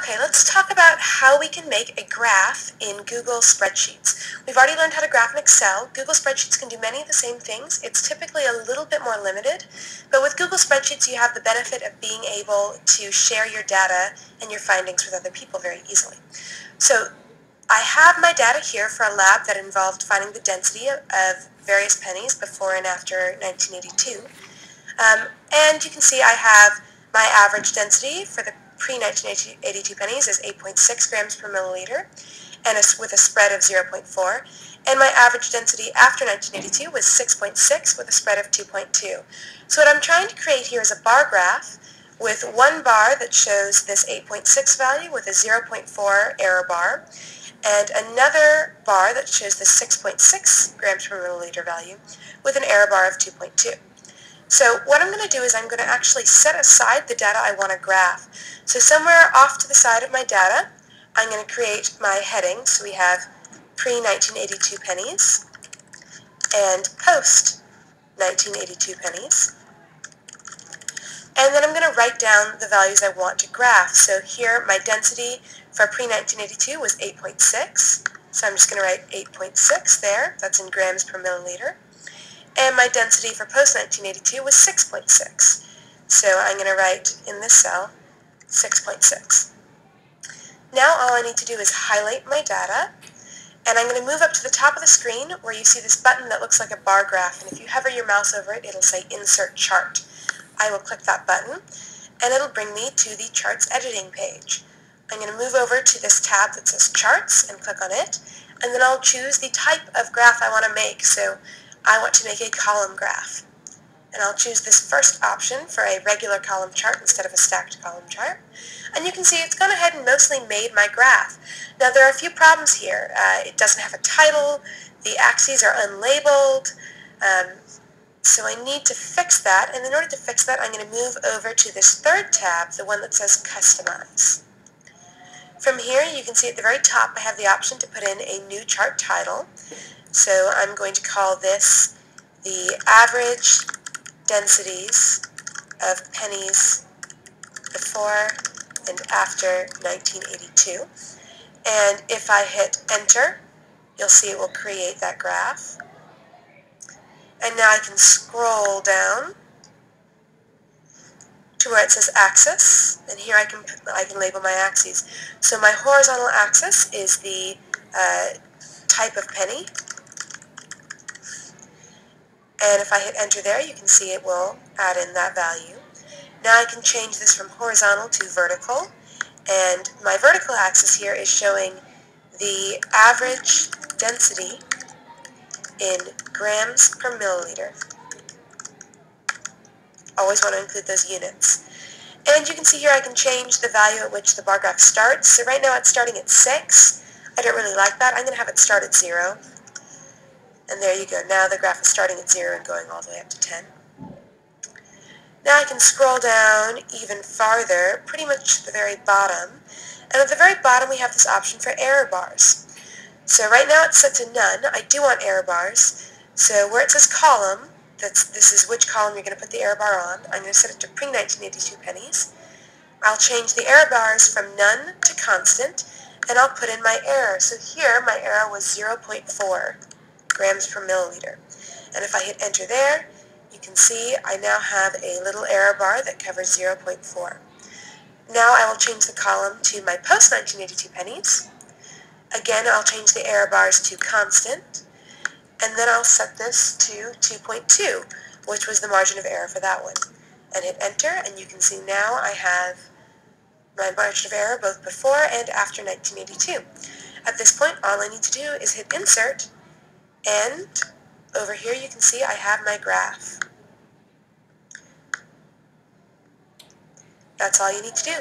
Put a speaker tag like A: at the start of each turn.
A: Okay, let's talk about how we can make a graph in Google Spreadsheets. We've already learned how to graph in Excel. Google Spreadsheets can do many of the same things. It's typically a little bit more limited, but with Google Spreadsheets you have the benefit of being able to share your data and your findings with other people very easily. So I have my data here for a lab that involved finding the density of various pennies before and after 1982. And you can see I have my average density for the pre-1982 pennies is 8.6 grams per milliliter, and with a spread of 0.4. And my average density after 1982 was 6.6 with a spread of 2.2. So what I'm trying to create here is a bar graph with one bar that shows this 8.6 value with a 0.4 error bar, and another bar that shows the 6.6 grams per milliliter value with an error bar of 2.2. So what I'm going to do is I'm going to actually set aside the data I want to graph. So somewhere off to the side of my data, I'm going to create my heading. So we have pre-1982 pennies and post-1982 pennies. And then I'm going to write down the values I want to graph. So here my density for pre-1982 was 8.6. So I'm just going to write 8.6 there. That's in grams per milliliter. And my density for post-1982 was 6.6. So I'm going to write in this cell 6.6. Now all I need to do is highlight my data, and I'm going to move up to the top of the screen where you see this button that looks like a bar graph, and if you hover your mouse over it, it'll say Insert Chart. I will click that button, and it'll bring me to the Charts editing page. I'm going to move over to this tab that says Charts and click on it, and then I'll choose the type of graph I want to make. So I want to make a column graph, and I'll choose this first option for a regular column chart instead of a stacked column chart. And you can see it's gone ahead and mostly made my graph. Now there are a few problems here. It doesn't have a title, the axes are unlabeled, so I need to fix that, and in order to fix that I'm going to move over to this third tab, the one that says Customize. From here you can see at the very top I have the option to put in a new chart title. So I'm going to call this the average densities of pennies before and after 1982. And if I hit enter, you'll see it will create that graph. And now I can scroll down to where it says axis, and here I can label my axes. So my horizontal axis is the type of penny. And if I hit enter there, you can see it will add in that value. Now I can change this from horizontal to vertical, and my vertical axis here is showing the average density in grams per milliliter. Always want to include those units. And you can see here I can change the value at which the bar graph starts. So right now it's starting at 6. I don't really like that. I'm going to have it start at 0. And there you go. Now the graph is starting at 0 and going all the way up to 10. Now I can scroll down even farther, pretty much to the very bottom. And at the very bottom we have this option for error bars. So right now it's set to none. I do want error bars. So where it says column, this is which column you're going to put the error bar on. I'm going to set it to pre-1982 pennies. I'll change the error bars from none to constant, and I'll put in my error. So here my error was 0.4 grams per milliliter. And if I hit enter there, you can see I now have a little error bar that covers 0.4. Now I will change the column to my post-1982 pennies. Again, I'll change the error bars to constant, and then I'll set this to 2.2, which was the margin of error for that one. And hit enter, and you can see now I have my margin of error both before and after 1982. At this point, all I need to do is hit insert, and over here you can see I have my graph. That's all you need to do.